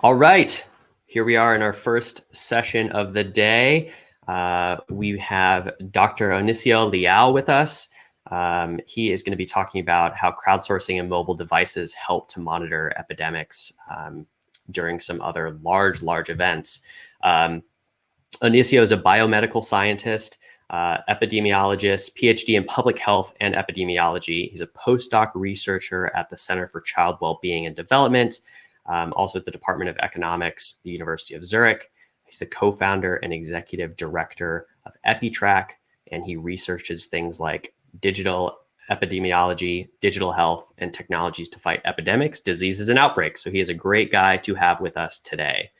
All right, here we are in our first session of the day. We have Dr. Onicio Leal with us. He is going to be talking about how crowdsourcing and mobile devices help to monitor epidemics during some other large events. Onicio is a biomedical scientist, epidemiologist, PhD in public health and epidemiology. He's a postdoc researcher at the Center for Child Wellbeing and Development, also at the Department of Economics, the University of Zurich. He's the co-founder and executive director of EpiTrack, and he researches things like digital epidemiology, digital health, and technologies to fight epidemics, diseases, and outbreaks. So he is a great guy to have with us today.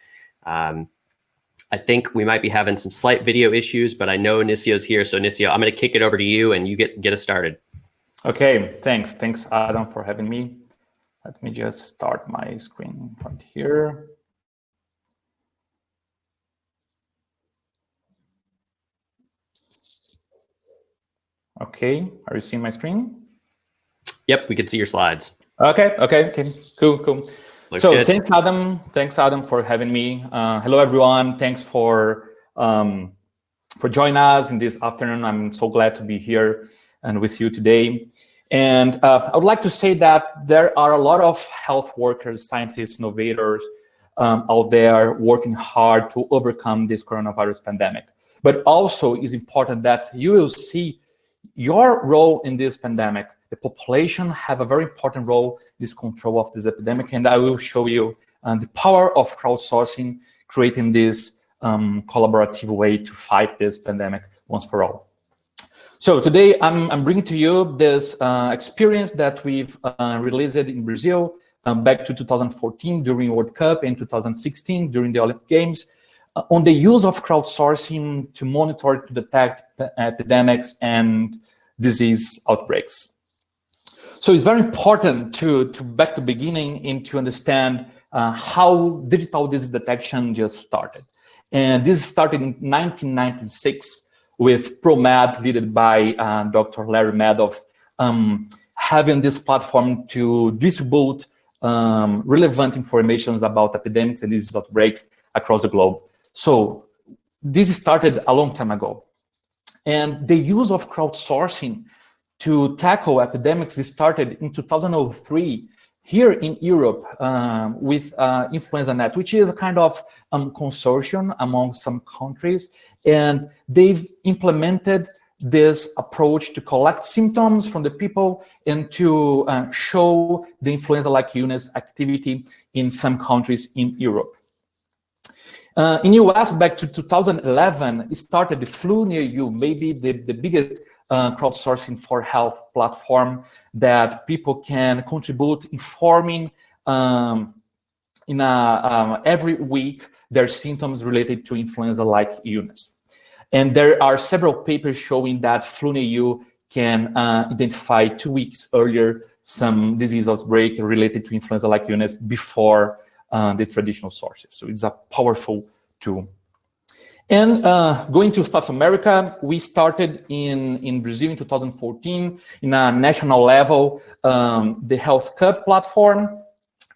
I think we might be having some slight video issues, but I know Onicio's here. So Onicio, I'm going to kick it over to you and you get us started. Okay, thanks. Thanks, Adam, for having me. Let me just start my screen right here. Okay, are you seeing my screen? Yep, we can see your slides. Okay, cool. Looks so good. Thanks, Adam, for having me. Hello, everyone. Thanks for joining us in this afternoon. I'm so glad to be here and with you today. And I would like to say that there are a lot of health workers, scientists, innovators out there working hard to overcome this coronavirus pandemic. But also it's important that you will see your role in this pandemic. The population have a very important role in this control of this epidemic, and I will show you the power of crowdsourcing, creating this collaborative way to fight this pandemic once for all. So today I'm bringing to you this experience that we've released in Brazil back to 2014 during World Cup and 2016 during the Olympic Games on the use of crowdsourcing to monitor, to detect epidemics and disease outbreaks. So it's very important to back to the beginning and to understand how digital disease detection just started. And this started in 1996 with ProMed, led by Dr. Larry Madoff, having this platform to distribute relevant information about epidemics and disease outbreaks across the globe. So this started a long time ago. And the use of crowdsourcing to tackle epidemics started in 2003 here in Europe with InfluenzaNet, which is a kind of consortium among some countries. And they've implemented this approach to collect symptoms from the people and to show the influenza-like illness activity in some countries in Europe. In US, back to 2011, it started the Flu Near You, maybe the biggest crowdsourcing for health platform that people can contribute, informing every week their symptoms related to influenza-like illness. And there are several papers showing that Flu Near You can identify 2 weeks earlier some disease outbreak related to influenza-like illness before the traditional sources. So it's a powerful tool. And going to South America, we started in Brazil in 2014 in a national level, the Health Cup platform.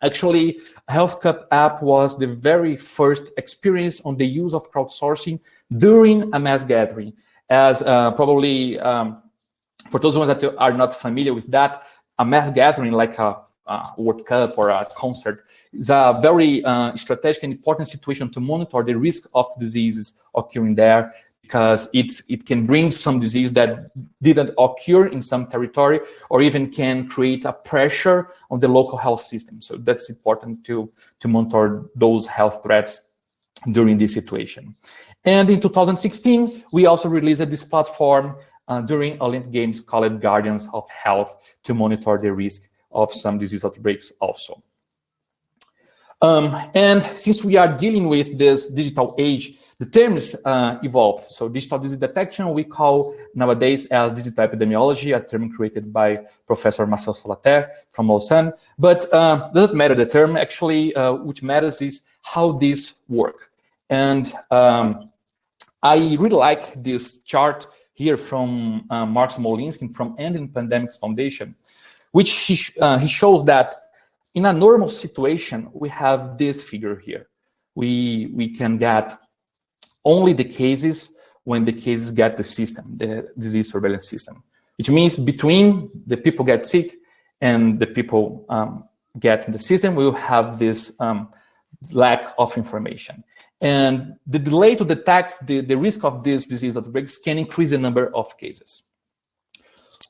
Actually, Health Cup app was the very first experience on the use of crowdsourcing during a mass gathering. As probably, for those ones that are not familiar with that, a mass gathering like a World Cup or a concert is a very strategic and important situation to monitor the risk of diseases occurring there, because it can bring some disease that didn't occur in some territory, or even can create a pressure on the local health system. So that's important to monitor those health threats during this situation. And in 2016, we also released this platform during Olympic Games called Guardians of Health to monitor the risk of some disease outbreaks also. And since we are dealing with this digital age, the terms evolved. So digital disease detection we call nowadays as digital epidemiology, a term created by Professor Marcel Salater from Lausanne. But doesn't matter the term, actually, what matters is how this works. And I really like this chart here from Mark Smolinski from Ending Pandemics Foundation, which he shows that in a normal situation, we have this figure here. We can get only the cases when the cases get the system, the disease surveillance system, which means between the people get sick and the people get in the system, we will have this lack of information. And the delay to detect the risk of these disease outbreaks can increase the number of cases.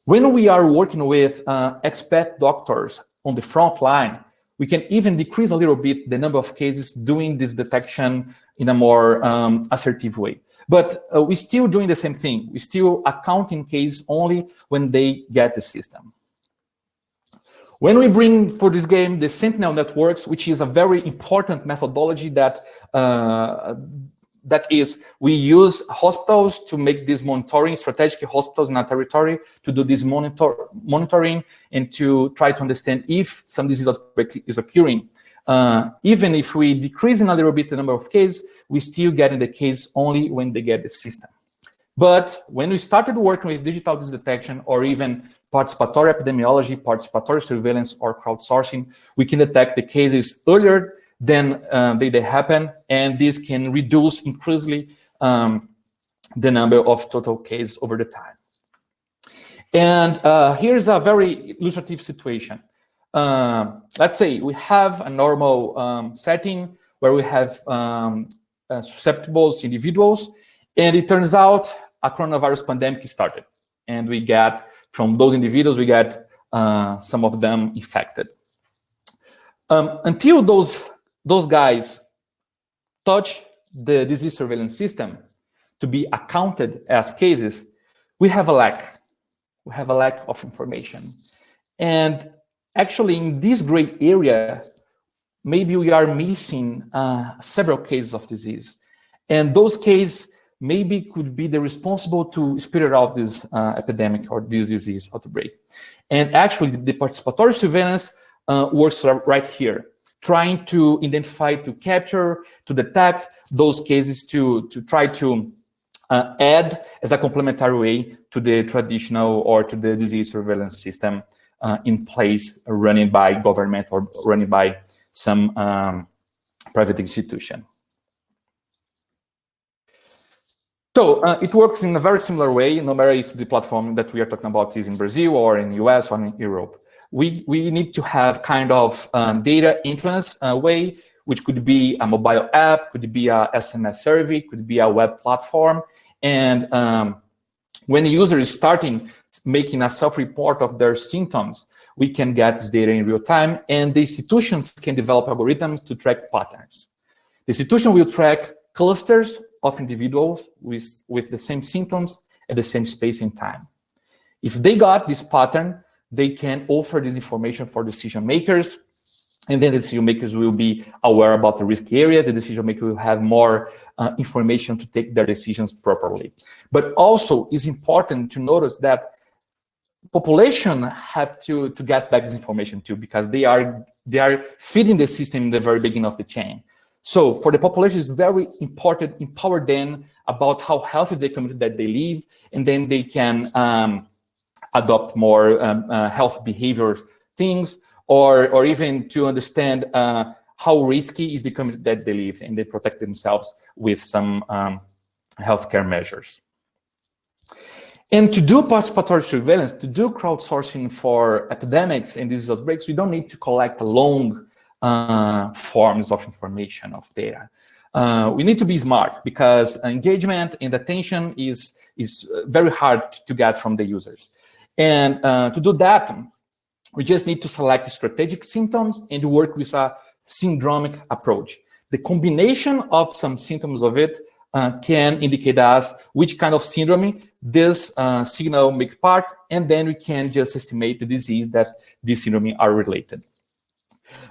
When we are working with expat doctors on the front line, we can even decrease a little bit the number of cases doing this detection in a more assertive way. But we're still doing the same thing. We're still accounting cases only when they get the system. When we bring for this game the Sentinel networks, which is a very important methodology that is, we use hospitals to make this monitoring, strategic hospitals in our territory to do this monitoring and to try to understand if some disease outbreak is occurring. Even if we decrease in a little bit the number of cases, we still get in the case only when they get the system. But when we started working with digital disease detection or even participatory epidemiology, participatory surveillance, or crowdsourcing, we can detect the cases earlier than they happen, and this can reduce increasingly the number of total cases over the time. And here's a very illustrative situation. Let's say we have a normal setting where we have susceptible individuals, and it turns out a coronavirus pandemic started, and we get, from those individuals, we get some of them infected. Until those guys touch the disease surveillance system to be accounted as cases, we have a lack. We have a lack of information. And actually, in this gray area, maybe we are missing several cases of disease. And those cases maybe could be the responsible to spirit out this epidemic or this disease outbreak. And actually, the participatory surveillance works right here, trying to identify, to capture, to detect those cases, to try to add as a complementary way to the traditional or to the disease surveillance system in place, running by government or running by some private institution. So it works in a very similar way, no matter if the platform that we are talking about is in Brazil or in the US or in Europe. We need to have kind of data entrance way, which could be a mobile app, could be a SMS survey, could be a web platform. And when the user is starting making a self-report of their symptoms, we can get this data in real time, and the institutions can develop algorithms to track patterns. The institution will track clusters of individuals with the same symptoms at the same space and time. If they got this pattern, they can offer this information for decision makers, and then the decision makers will be aware about the risk area. The decision maker will have more information to take their decisions properly. But also, it's important to notice that population have to get back this information too, because they are feeding the system in the very beginning of the chain. So for the population, it's very important to empower them about how healthy the community that they live, and then they can adopt more health behavior things, or even to understand how risky is the community that they live, and they protect themselves with some healthcare measures. And to do participatory surveillance, to do crowdsourcing for epidemics and disease outbreaks, we don't need to collect long forms of information, of data. We need to be smart, because engagement and attention is very hard to get from the users. And to do that, we just need to select strategic symptoms and work with a syndromic approach. The combination of some symptoms of it can indicate us which kind of syndrome this signal makes part, and then we can just estimate the disease that these syndrome are related.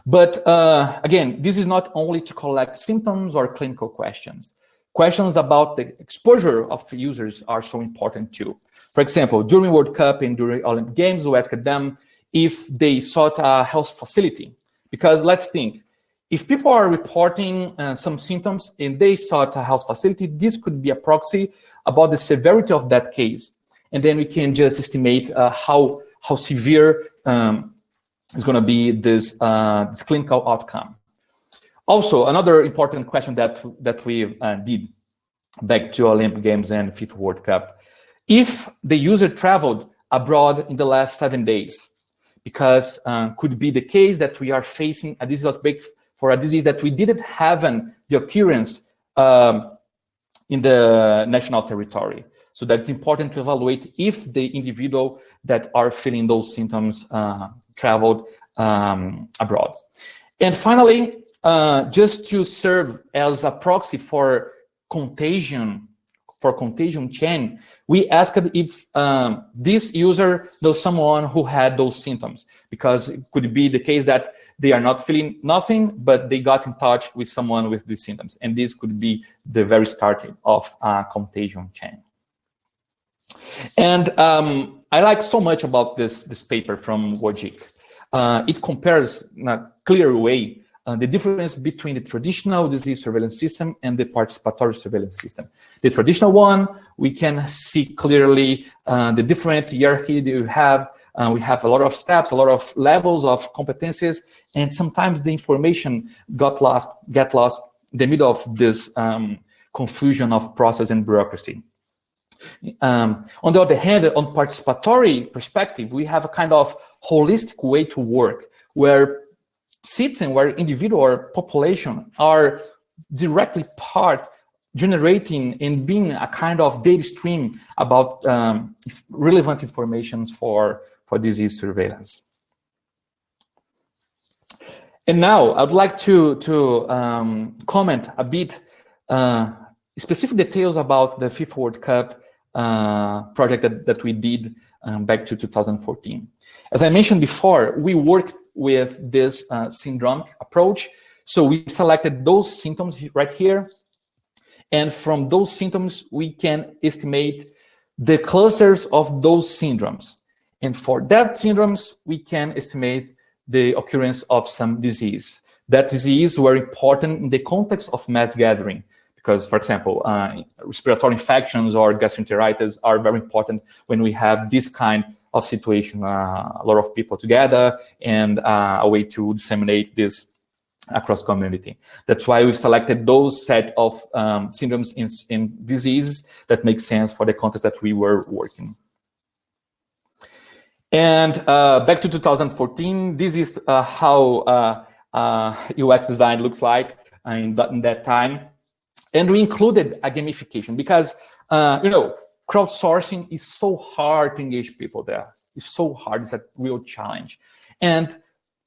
But again, this is not only to collect symptoms or clinical questions. Questions about the exposure of users are so important too. For example, during World Cup and during Olympic Games, we asked them if they sought a health facility. Because let's think, if people are reporting some symptoms and they sought a health facility, this could be a proxy about the severity of that case. And then we can just estimate how severe is going to be this clinical outcome. Also, another important question that we did back to Olympic Games and FIFA World Cup: if the user traveled abroad in the last 7 days, because could be the case that we are facing a disease outbreak for a disease that we didn't have the occurrence in the national territory. So that's important to evaluate if the individual that are feeling those symptoms traveled abroad. And finally, just to serve as a proxy for contagion chain, we asked if this user knows someone who had those symptoms, because it could be the case that they are not feeling nothing, but they got in touch with someone with these symptoms. And this could be the very start of a contagion chain. And I like so much about this paper from Wojcik. It compares in a clear way the difference between the traditional disease surveillance system and the participatory surveillance system. The traditional one, we can see clearly the different hierarchy that you have. We have a lot of steps, a lot of levels of competencies, and sometimes the information get lost in the middle of this confusion of process and bureaucracy. On the other hand, on participatory perspective, we have a kind of holistic way to work where citizens, where individual or population are directly part generating and being a kind of data stream about relevant information for disease surveillance. And now I'd like to comment a bit specific details about the FIFA World Cup project that we did back to 2014. As I mentioned before, we worked with this syndromic approach. So we selected those symptoms right here. And from those symptoms, we can estimate the clusters of those syndromes. And for that syndromes, we can estimate the occurrence of some disease. That disease were important in the context of mass gathering, because, for example, respiratory infections or gastroenteritis are very important when we have this kind of situation, a lot of people together, and a way to disseminate this across community. That's why we selected those set of syndromes in diseases that make sense for the context that we were working. And back to 2014, this is how UX design looks like in that time. And we included a gamification because, crowdsourcing is so hard to engage people there. It's so hard. It's a real challenge. And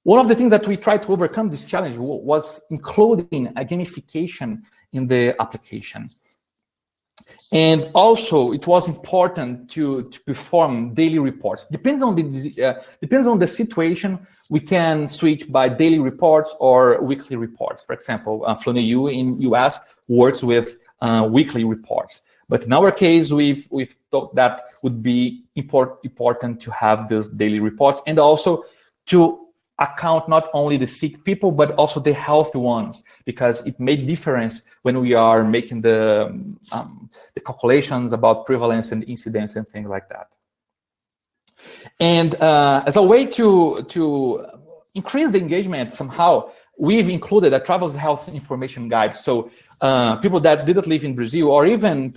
one of the things that we tried to overcome this challenge was including a gamification in the application. And also, it was important to perform daily reports. Depends on the situation, we can switch by daily reports or weekly reports. For example, FluentU in US works with weekly reports. But in our case, we've thought that would be important to have these daily reports and also to account not only the sick people, but also the healthy ones, because it made difference when we are making the calculations about prevalence and incidence and things like that. And as a way to increase the engagement somehow, we've included a travel health information guide. So people that didn't live in Brazil, or even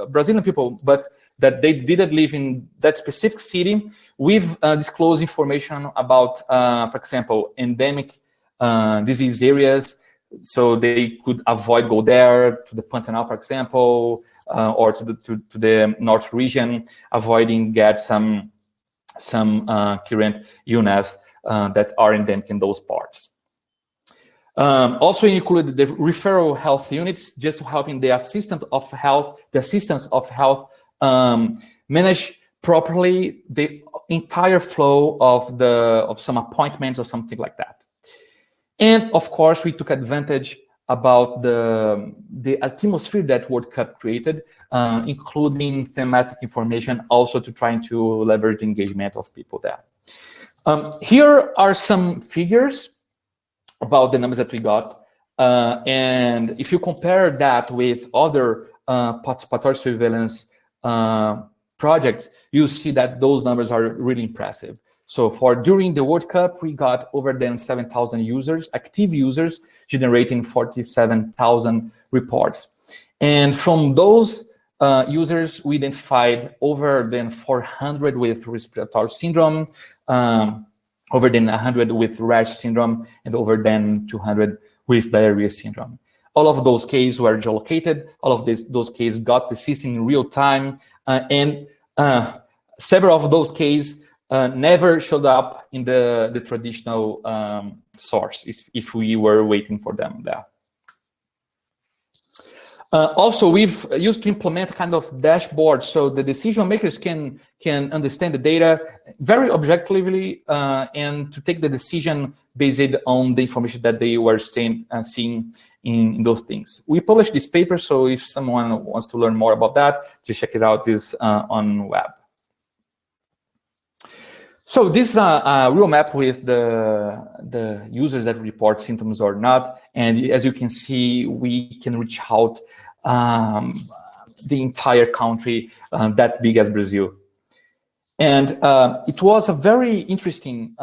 Brazilian people, but that they didn't live in that specific city, we've disclosed information about, for example, endemic disease areas, so they could avoid go there to the Pantanal, for example, or to the north region, avoiding get some current illness that are endemic in those parts. Also included the referral health units, just to help in the assistance of health manage properly the entire flow of some appointments or something like that. And of course, we took advantage about the atmosphere that World Cup created, including thematic information, also to trying to leverage the engagement of people there. Here are some figures about the numbers that we got. And if you compare that with other participatory surveillance projects, you see that those numbers are really impressive. So during the World Cup, we got over than 7,000 users, active users, generating 47,000 reports. And from those users, we identified over than 400 with respiratory syndrome, over than 100 with rash syndrome, and over than 200 with diarrhea syndrome. All of those cases were geolocated. All of those cases got the system in real time, and several of those cases never showed up in the traditional source if we were waiting for them there. Also, we've used to implement kind of dashboards so the decision makers can understand the data very objectively and to take the decision based on the information that they were seeing in those things. We published this paper, so if someone wants to learn more about that, just check it out. This on web. So this is a real map with the users that report symptoms or not. And as you can see, we can reach out the entire country that big as Brazil. And it was a very interesting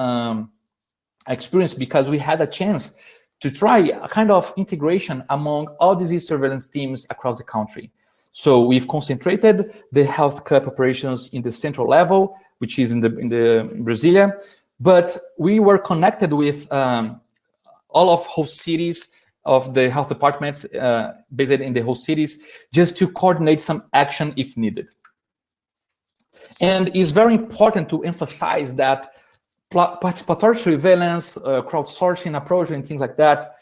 experience because we had a chance to try a kind of integration among all disease surveillance teams across the country. So we've concentrated the health cup operations in the central level, which is in the Brasilia, but we were connected with all of host cities of the health departments based in the host cities, just to coordinate some action if needed. And it's very important to emphasize that participatory surveillance, crowdsourcing approach, and things like that,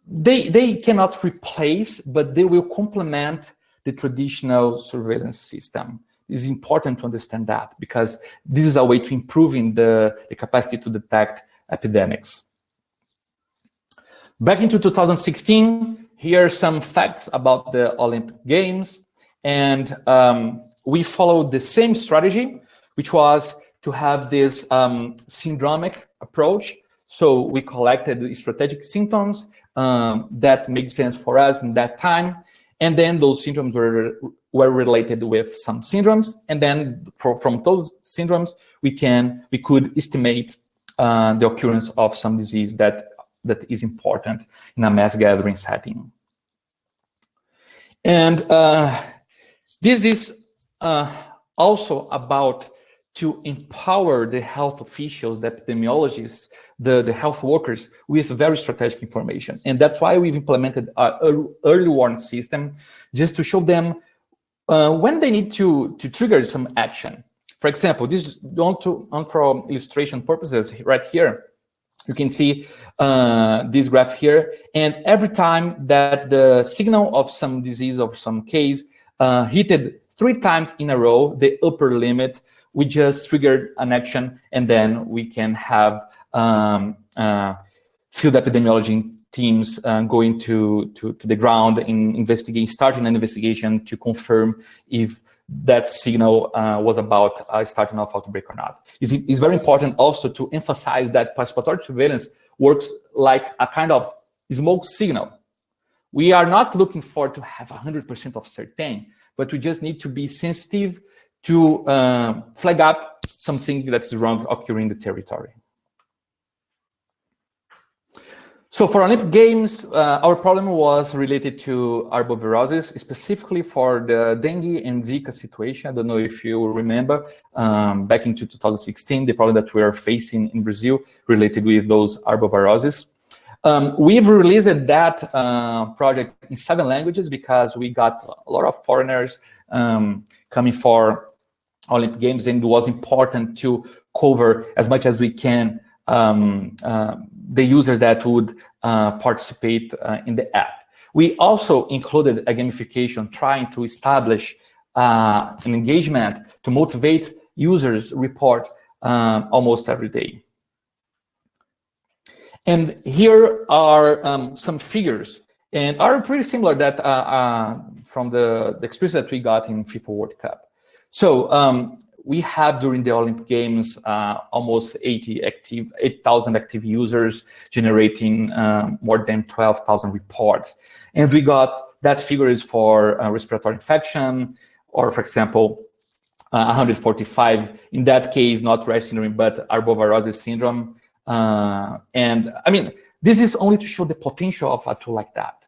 they cannot replace, but they will complement the traditional surveillance system. It's important to understand that because this is a way to improving the capacity to detect epidemics. Back into 2016, here are some facts about the Olympic Games. And we followed the same strategy, which was to have this syndromic approach. So we collected the strategic symptoms that made sense for us in that time. And then those symptoms were related with some syndromes. And then from those syndromes, we could estimate the occurrence of some disease that is important in a mass gathering setting. And this is also about to empower the health officials, the epidemiologists, the health workers with very strategic information. And that's why we've implemented an early warning system, just to show them when they need to trigger some action. For example, this is for illustration purposes right here. You can see this graph here, and every time that the signal of some disease or some case hit 3 times in a row, the upper limit, we just triggered an action, and then we can have field epidemiology teams going to the ground and starting an investigation to confirm if that signal was about starting off outbreak or not. It's very important also to emphasize that participatory surveillance works like a kind of smoke signal. We are not looking for to have 100% of certain, but we just need to be sensitive to flag up something that's wrong occurring in the territory. So for Olympic Games, our problem was related to arbovirosis, specifically for the dengue and Zika situation. I don't know if you remember, back in 2016, the problem that we are facing in Brazil related with those arboviroses. We've released that project in 7 languages because we got a lot of foreigners coming for Olympic Games, and it was important to cover as much as we can the users that would participate in the app. We also included a gamification trying to establish an engagement to motivate users report almost every day. And here are some figures, and are pretty similar that from the experience that we got in FIFA World Cup. So we have during the Olympic Games almost 8,000 active users generating more than 12,000 reports. And we got that figure is for respiratory infection, or for example, 145, in that case, not Rett syndrome, but arbovirosis syndrome. And I mean, this is only to show the potential of a tool like that.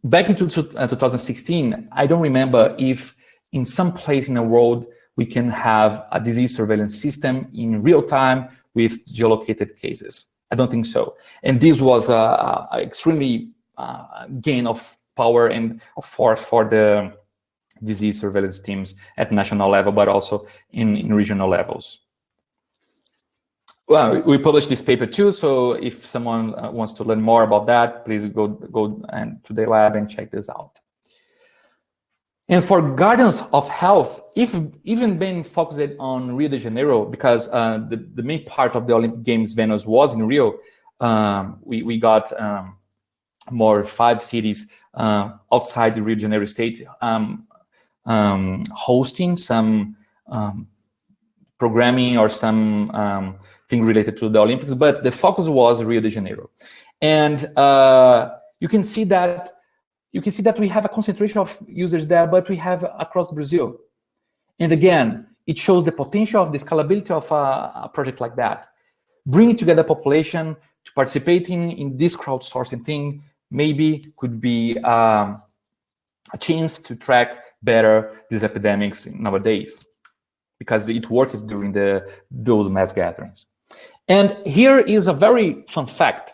Back in 2016, I don't remember if in some place in the world we can have a disease surveillance system in real time with geolocated cases. I don't think so. And this was a extremely gain of power and of force for the disease surveillance teams at national level, but also in regional levels. Well, we published this paper too, so if someone wants to learn more about that, please go to the lab and check this out. And for guardians of health, even being focused on Rio de Janeiro, because the main part of the Olympic Games venues was in Rio, we got more 5 cities outside the Rio de Janeiro state hosting some programming or some thing related to the Olympics, but the focus was Rio de Janeiro. And you can see that we have a concentration of users there, but we have across Brazil. And again, it shows the potential of the scalability of a project like that. Bringing together population to participating in this crowdsourcing thing maybe could be a chance to track better these epidemics nowadays, because it worked during those mass gatherings. And here is a very fun fact.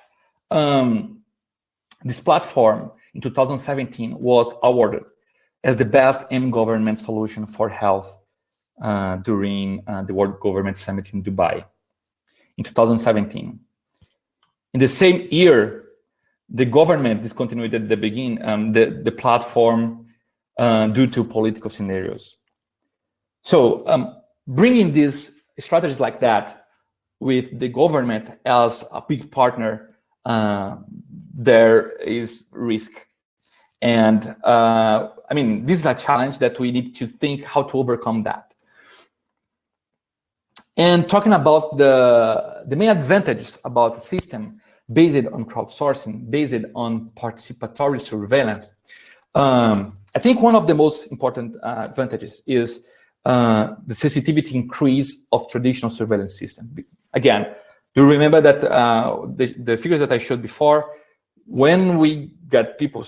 This platform in 2017 was awarded as the best M-government solution for health during the World Government Summit in Dubai in 2017. In the same year, the government discontinued at the beginning the platform due to political scenarios. So bringing these strategies like that with the government as a big partner, there is risk. And I mean, this is a challenge that we need to think how to overcome that. And talking about the main advantages about the system based on crowdsourcing, based on participatory surveillance, I think one of the most important advantages is the sensitivity increase of traditional surveillance system. Again, do you remember that the figures that I showed before? When we get people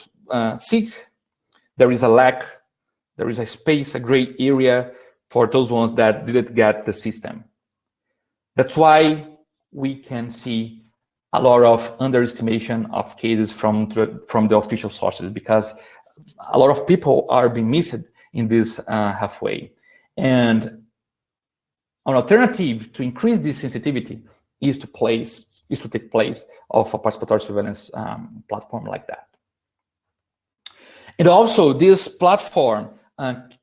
sick, there is a lack, there is a space, a gray area for those ones that didn't get the system. That's why we can see a lot of underestimation of cases from the official sources, because a lot of people are being missed in this halfway. And an alternative to increase this sensitivity is to take place of a participatory surveillance platform like that. And also, this platform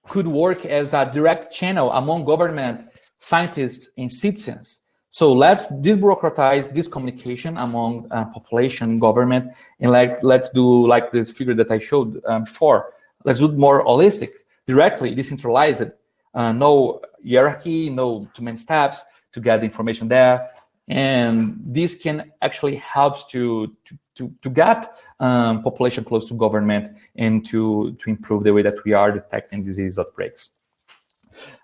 could work as a direct channel among government, scientists, and citizens. So let's debureaucratize this communication among population, government, and let's do like this figure that I showed before. Let's do more holistic, directly decentralized, no hierarchy, no too many steps to get the information there. And this can actually help to get population close to government and to improve the way that we are detecting disease outbreaks.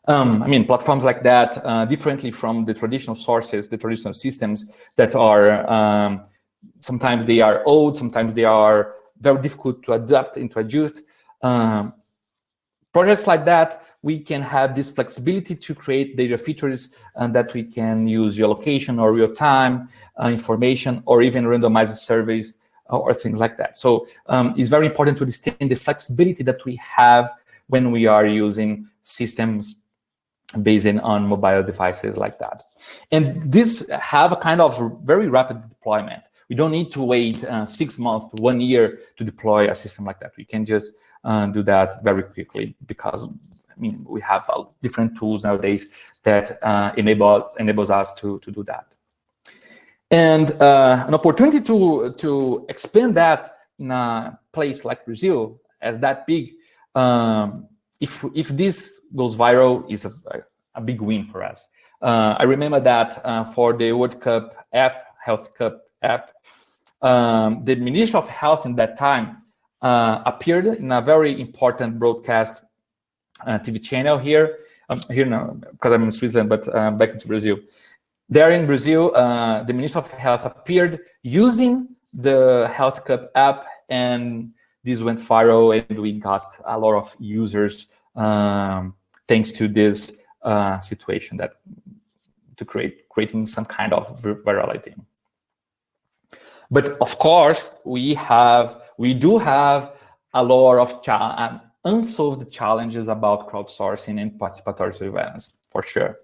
I mean, platforms like that, differently from the traditional sources, the traditional systems that are, sometimes they are old, sometimes they are very difficult to adapt and to adjust. Projects like that, we can have this flexibility to create data features that we can use geolocation or real-time information, or even randomized surveys or things like that. So it's very important to understand the flexibility that we have when we are using systems based on mobile devices like that. And this have a kind of very rapid deployment. We don't need to wait 6 months, 1 year to deploy a system like that. We can just do that very quickly, because I mean, we have different tools nowadays that enables us to do that. And an opportunity to expand that in a place like Brazil, as that big, if this goes viral, is a big win for us. I remember that for the World Cup app, Health Cup app, the Ministry of Health in that time appeared in a very important broadcast TV channel here. Here now, because I'm in Switzerland, but back into Brazil. There in Brazil, the Minister of Health appeared using the Health Cup app, and this went viral, and we got a lot of users thanks to this situation that to creating some kind of virality. But of course, we do have a lot of unsolved challenges about crowdsourcing and participatory surveillance, for sure.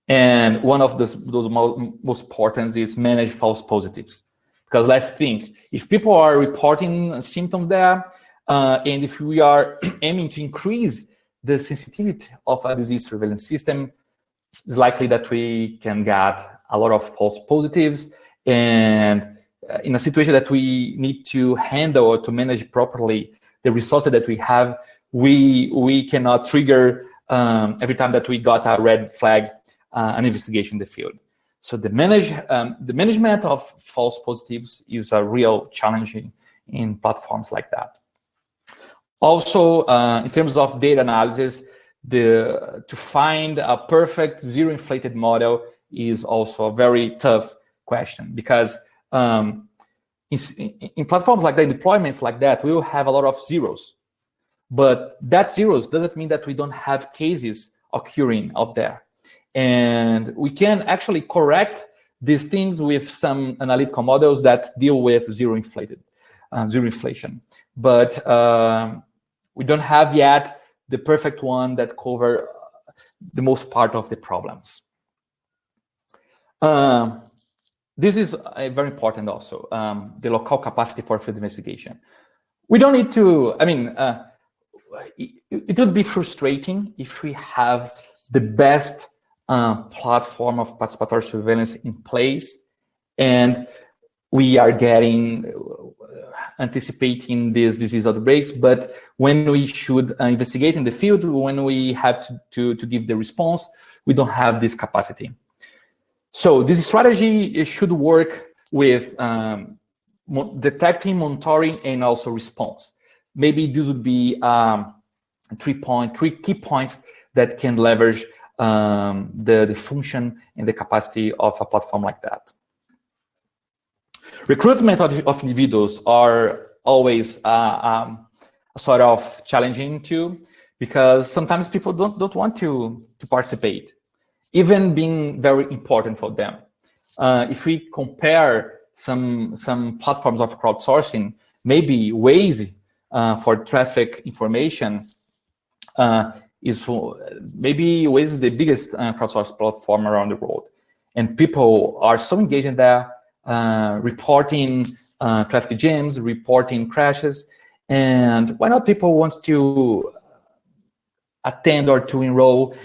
And one of those most important is manage false positives. Because let's think, if people are reporting symptoms there, and if we are aiming to increase the sensitivity of a disease surveillance system, it's likely that we can get a lot of false positives. And in a situation that we need to handle or to manage properly the resources that we have, we cannot trigger every time that we got a red flag an investigation in the field. So the management of false positives is a real challenge in platforms like that. Also, in terms of data analysis, to find a perfect zero-inflated model is also a very tough question, because in platforms like that, in deployments like that, we will have a lot of zeros. But that zeros doesn't mean that we don't have cases occurring out there. And we can actually correct these things with some analytical models that deal with zero inflation. But we don't have yet the perfect one that cover the most part of the problems. This is very important also, the local capacity for field investigation. We don't need to, it would be frustrating if we have the best platform of participatory surveillance in place, and we are anticipating these disease outbreaks, but when we should investigate in the field, when we have to give the response, we don't have this capacity. So this strategy should work with detecting, monitoring, and also response. Maybe this would be 3 key points that can leverage the function and the capacity of a platform like that. Recruitment of individuals are always sort of challenging too, because sometimes people don't want to participate, even being very important for them. If we compare some platforms of crowdsourcing, maybe Waze for traffic information maybe Waze is the biggest crowdsourced platform around the world, and people are so engaged in there, reporting traffic jams, reporting crashes, and why not people want to attend or to enroll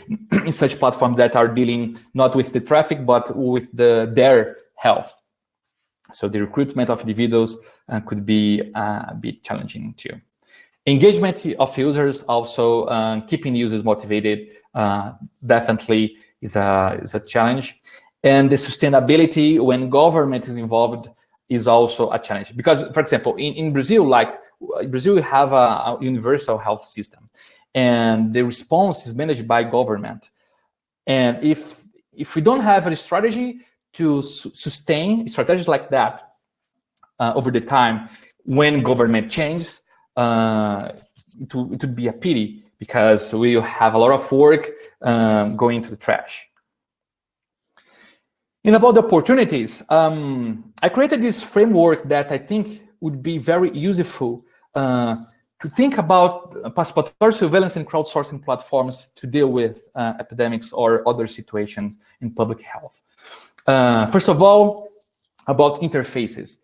in such platforms that are dealing not with the traffic but with their health. So the recruitment of individuals could be a bit challenging too. Engagement of users, also keeping users motivated, definitely is a challenge. And the sustainability when government is involved is also a challenge. Because, for example, in Brazil, we have a universal health system, and the response is managed by government. And if we don't have a strategy to sustain strategies like that over the time, when government changes, it would be a pity, because we have a lot of work going to the trash. And about the opportunities, I created this framework that I think would be very useful to think about participatory surveillance and crowdsourcing platforms to deal with epidemics or other situations in public health. First of all, about interfaces.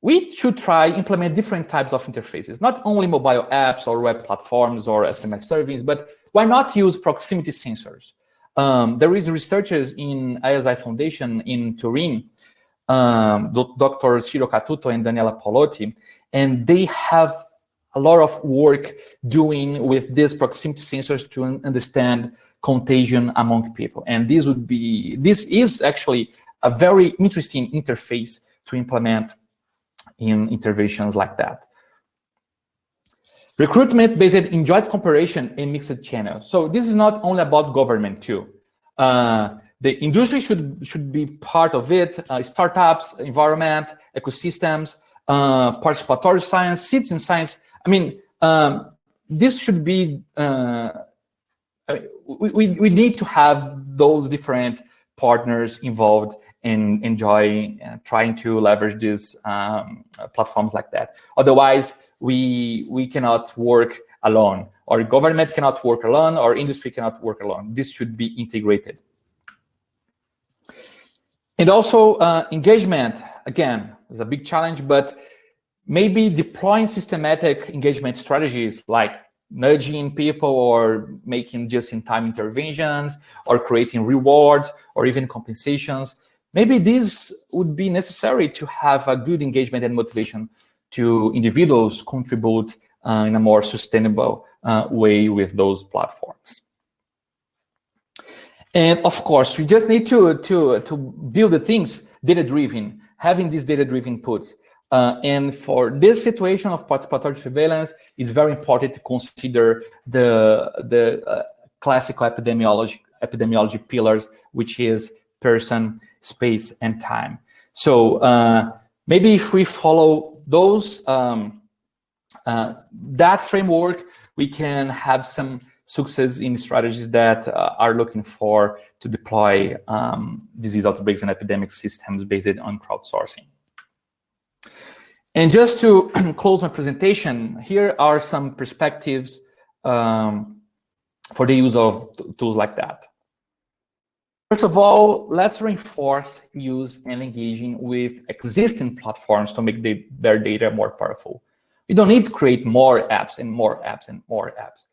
We should try implement different types of interfaces, not only mobile apps or web platforms or SMS surveys, but why not use proximity sensors? There is researchers in ISI Foundation in Turin, Dr. Ciro Catuto and Daniela Polotti, and they have a lot of work doing with these proximity sensors to understand contagion among people. And this is actually a very interesting interface to implement in interventions like that. Recruitment based in joint cooperation and mixed channels. So this is not only about government too. The industry should be part of it. Startups, environment, ecosystems, participatory science, citizen science. I mean, this should be. We need to have those different partners involved in enjoying trying to leverage these platforms like that. Otherwise, we cannot work alone, or government cannot work alone, or industry cannot work alone. This should be integrated. And also engagement, again, is a big challenge, but maybe deploying systematic engagement strategies like nudging people or making just-in-time interventions or creating rewards or even compensations. Maybe this would be necessary to have a good engagement and motivation to individuals contribute in a more sustainable way with those platforms. And of course, we just need to build the things data-driven, having these data-driven inputs. And for this situation of participatory surveillance, it's very important to consider the classical epidemiology pillars, which is person, space, and time. So maybe if we follow those that framework, we can have some success in strategies that are looking for to deploy disease outbreaks and epidemic systems based on crowdsourcing. And just to close my presentation, here are some perspectives for the use of tools like that. First of all, let's reinforce use and engaging with existing platforms to make their data more powerful. You don't need to create more apps and more apps and more apps.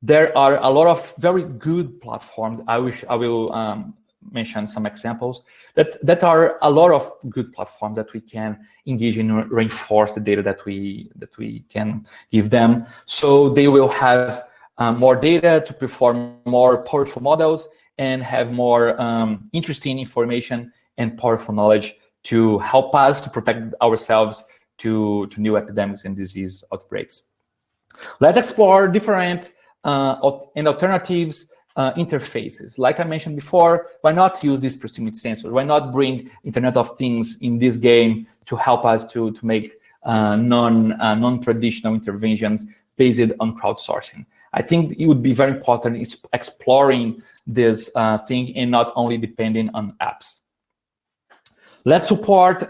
There are a lot of very good platforms. I will mention some examples that are a lot of good platforms that we can engage in, reinforce the data that we can give them, so they will have more data to perform more powerful models and have more interesting information and powerful knowledge to help us to protect ourselves to new epidemics and disease outbreaks. Let's explore different and alternatives interfaces. Like I mentioned before, why not use these proximity sensors? Why not bring Internet of Things in this game to help us to make non-traditional interventions based on crowdsourcing? I think it would be very important exploring this thing and not only depending on apps. Let's support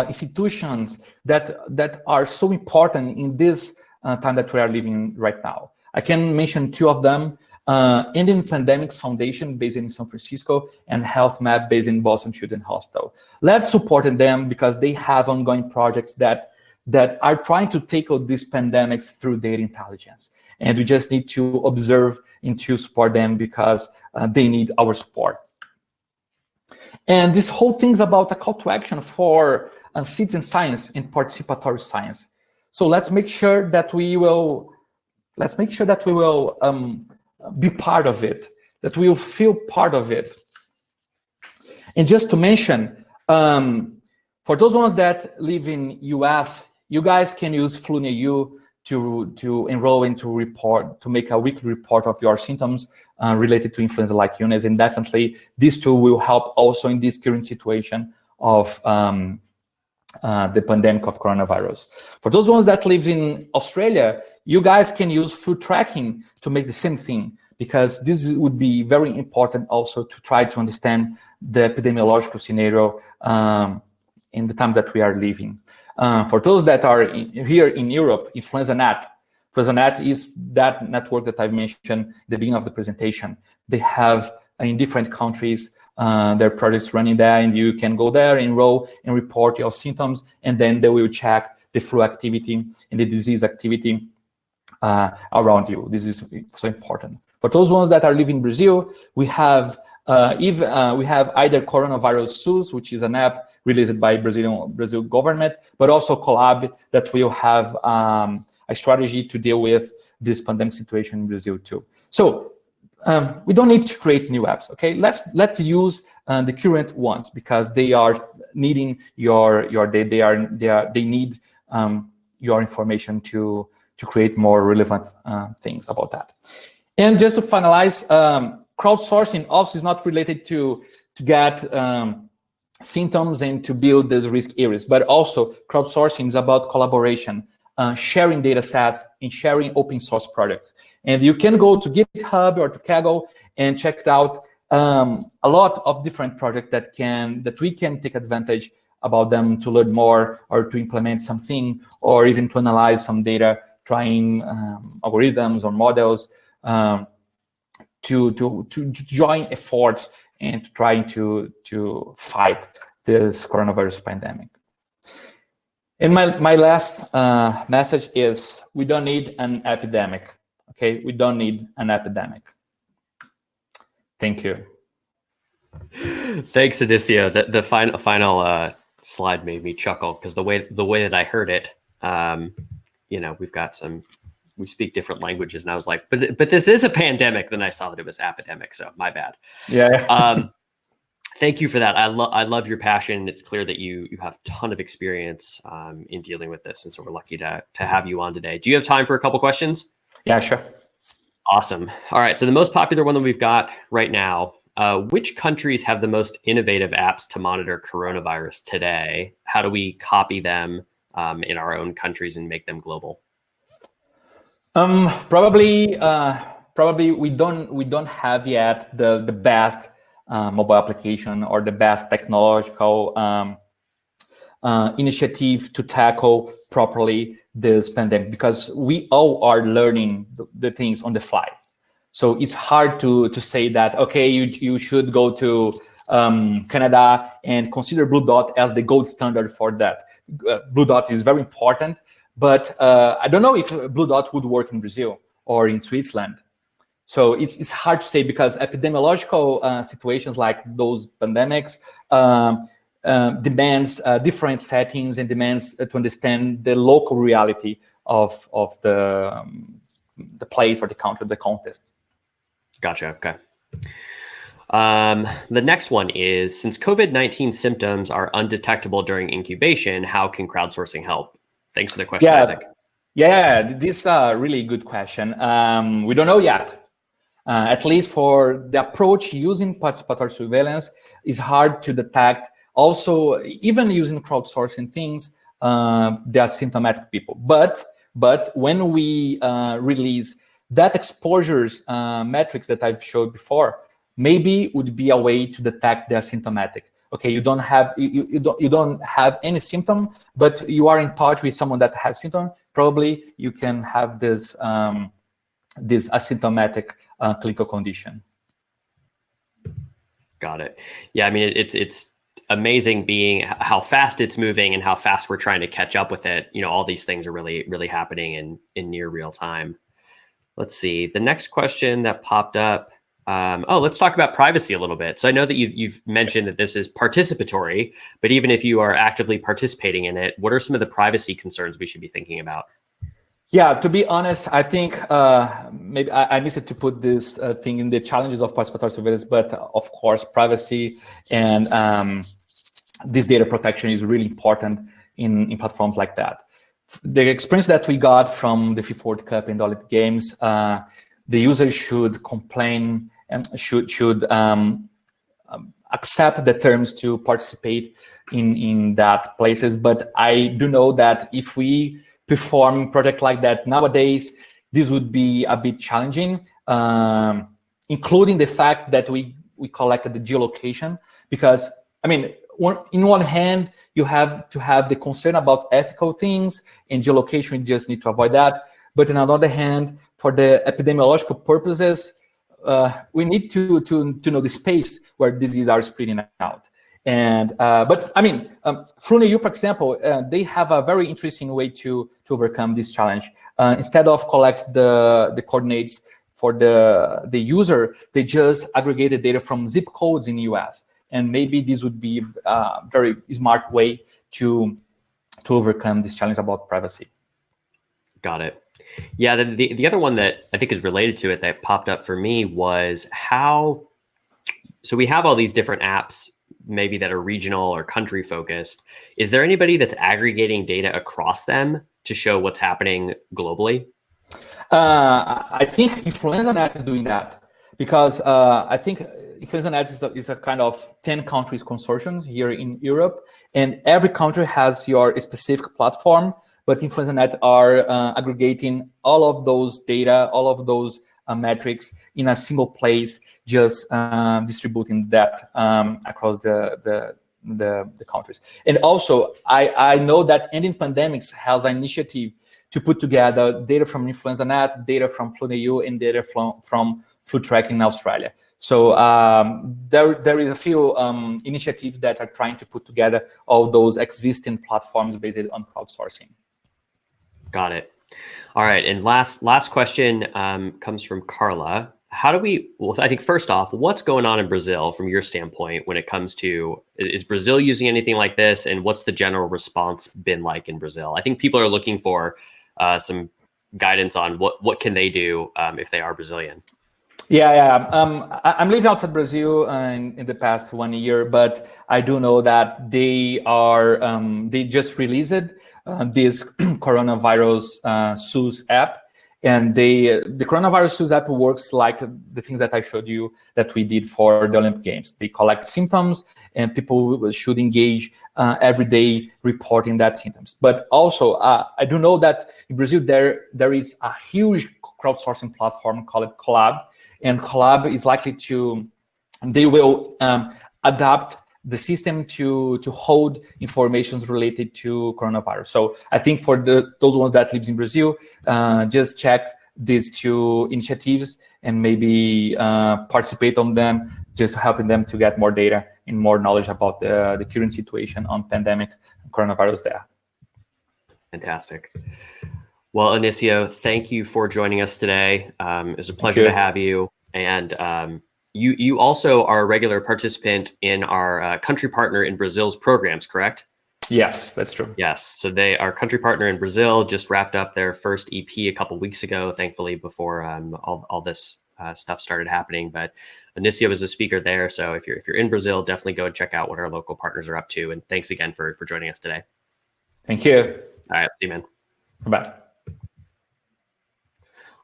institutions that are so important in this time that we are living right now. I can mention two of them. Indian Pandemics Foundation based in San Francisco and Health Map based in Boston Children's Hospital. Let's support them because they have ongoing projects that are trying to tackle these pandemics through data intelligence. And we just need to observe and to support them because they need our support. And this whole thing's about a call to action for citizen science and participatory science. So let's make sure that we will be part of it, that we will feel part of it. And just to mention, for those ones that live in US, you guys can use FluNEU to enroll and to make a weekly report of your symptoms related to influenza-like illness. And definitely this tool will help also in this current situation of the pandemic of coronavirus. For those ones that live in Australia, you guys can use food tracking to make the same thing, because this would be very important also to try to understand the epidemiological scenario in the times that we are living. For those that are here in Europe, InfluenzaNet is that network that I mentioned at the beginning of the presentation. They have in different countries their projects running there, and you can go there, enroll, and report your symptoms, and then they will check the flu activity and the disease activity around you. This is so important. For those ones that are living in Brazil, we have either Coronavirus SUS, which is an app released by Brazil government, but also Collab that will have a strategy to deal with this pandemic situation in Brazil too. So we don't need to create new apps. Okay, let's use the current ones because they are needing your data. They need your information to create more relevant things about that. And just to finalize, crowdsourcing also is not related to get symptoms and to build these risk areas, but also crowdsourcing is about collaboration, sharing data sets and sharing open source projects. And you can go to GitHub or to Kaggle and check out a lot of different projects that we can take advantage about them to learn more or to implement something or even to analyze some data, trying algorithms or models to join efforts and trying to fight this coronavirus pandemic. And my last message is we don't need an epidemic, okay? We don't need an epidemic. Thank you. Thanks, Onicio. The final slide made me chuckle because the way that I heard it, we speak different languages, and I was like, but this is a pandemic. Then I saw that it was epidemic, so my bad. Yeah. Thank you for that. I love your passion. It's clear that you have a ton of experience in dealing with this, and so we're lucky to have you on today. Do you have time for a couple questions? Yeah, sure. Awesome. All right. So the most popular one that we've got right now, which countries have the most innovative apps to monitor coronavirus today? How do we copy them in our own countries and make them global? Probably we don't have yet the best mobile application or the best technological initiative to tackle properly this pandemic, because we all are learning the things on the fly. So it's hard to say that, okay, you should go to Canada and consider Blue Dot as the gold standard for that. Blue Dot is very important, but I don't know if Blue Dot would work in Brazil or in Switzerland. So it's hard to say, because epidemiological situations like those pandemics demands different settings and demands to understand the local reality of the place or the country, the context. Gotcha. Okay. The next one is, since COVID-19 symptoms are undetectable during incubation, how can crowdsourcing help? Thanks for the question, Isaac. Yeah, this is a really good question. We don't know yet. At least for the approach using participatory surveillance is hard to detect. Also, even using crowdsourcing things, they are symptomatic people. But when we release that exposures metrics that I've showed before, maybe would be a way to detect they're symptomatic. Okay, you don't have any symptom, but you are in touch with someone that has symptom. Probably you can have this this asymptomatic clinical condition. Got it. Yeah, I mean, it's amazing being how fast it's moving and how fast we're trying to catch up with it. You know, all these things are really happening in near real time. Let's see. The next question that popped up. Let's talk about privacy a little bit. So I know that you've mentioned that this is participatory, but even if you are actively participating in it, what are some of the privacy concerns we should be thinking about? Yeah, to be honest, I think maybe I missed to put this thing in the challenges of participatory surveillance, but of course, privacy and this data protection is really important in platforms like that. The experience that we got from the FIFA World Cup and Olympic Games, the users should complain and should accept the terms to participate in that places. But I do know that if we perform project like that nowadays, this would be a bit challenging, including the fact that we collected the geolocation, because I mean, in one hand, you have to have the concern about ethical things, and geolocation, you just need to avoid that. But on the other hand, for the epidemiological purposes, we need to know the space where diseases are spreading out. And but I mean, FluneU, for example, they have a very interesting way to overcome this challenge. Instead of collect the coordinates for the user, they just aggregated data from zip codes in the US. And maybe this would be a very smart way to overcome this challenge about privacy. Got it. Yeah, the other one that I think is related to it that popped up for me was how, so we have all these different apps maybe that are regional or country focused. Is there anybody that's aggregating data across them to show what's happening globally? I think InfluenzaNet is doing that because I think InfluenzaNet is a kind of 10 countries consortium here in Europe, and every country has your specific platform, but InfluenzaNet are aggregating all of those data, all of those metrics in a single place, just distributing that across the countries. And also, I know that Ending Pandemics has an initiative to put together data from InfluenzaNet, data from FluNEU, and data from Food Tracking in Australia. So there is a few initiatives that are trying to put together all those existing platforms based on crowdsourcing. Got it. All right. And last question comes from Carla. How do we, well, I think first off, what's going on in Brazil from your standpoint when it comes to, is Brazil using anything like this? And what's the general response been like in Brazil? I think people are looking for some guidance on what can they do if they are Brazilian. I'm living outside Brazil in the past 1 year, but I do know that they are they just released this coronavirus SUS app, and the coronavirus SUS app works like the things that I showed you that we did for the Olympic Games. They collect symptoms, and people should engage every day reporting that symptoms. But also, I do know that in Brazil there is a huge crowdsourcing platform called Collab. And Collab is likely they will adapt the system to hold informations related to coronavirus. So I think for those ones that lives in Brazil, just check these two initiatives and maybe participate on them, just helping them to get more data and more knowledge about the current situation on pandemic coronavirus there. Fantastic. Well, Onicio, thank you for joining us today. It was a pleasure to have you. And you also are a regular participant in our country partner in Brazil's programs, correct? Yes, that's true. Yes. So our country partner in Brazil just wrapped up their first EP a couple of weeks ago, thankfully, before all this stuff started happening. But Onicio was a speaker there. So if you're in Brazil, definitely go and check out what our local partners are up to. And thanks again for joining us today. Thank you. All right. See you, man. Bye.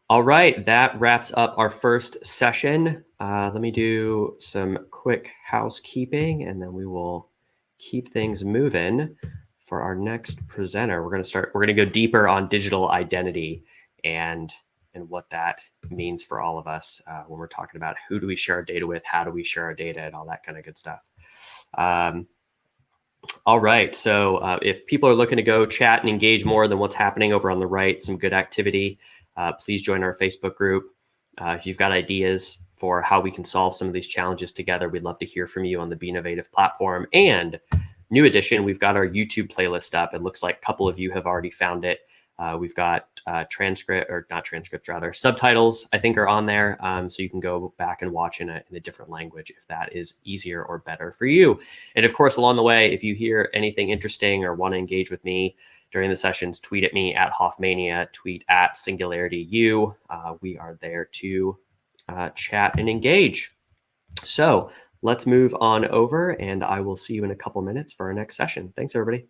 All right, that wraps up our first session. Let me do some quick housekeeping, and then we will keep things moving for our next presenter. We're going to go deeper on digital identity and what that means for all of us when we're talking about who do we share our data with, how do we share our data, and all that kind of good stuff. All right, so if people are looking to go chat and engage more than what's happening over on the right, some good activity, please join our Facebook group. If you've got ideas for how we can solve some of these challenges together, we'd love to hear from you on the Be Innovative platform. And new addition, we've got our YouTube playlist up. It looks like a couple of you have already found it. We've got subtitles, I think, are on there. So you can go back and watch in a different language if that is easier or better for you. And of course, along the way, if you hear anything interesting or want to engage with me during the sessions, tweet at me at Hoffmania, tweet at Singularity U. We are there to chat and engage. So let's move on over, and I will see you in a couple minutes for our next session. Thanks, everybody.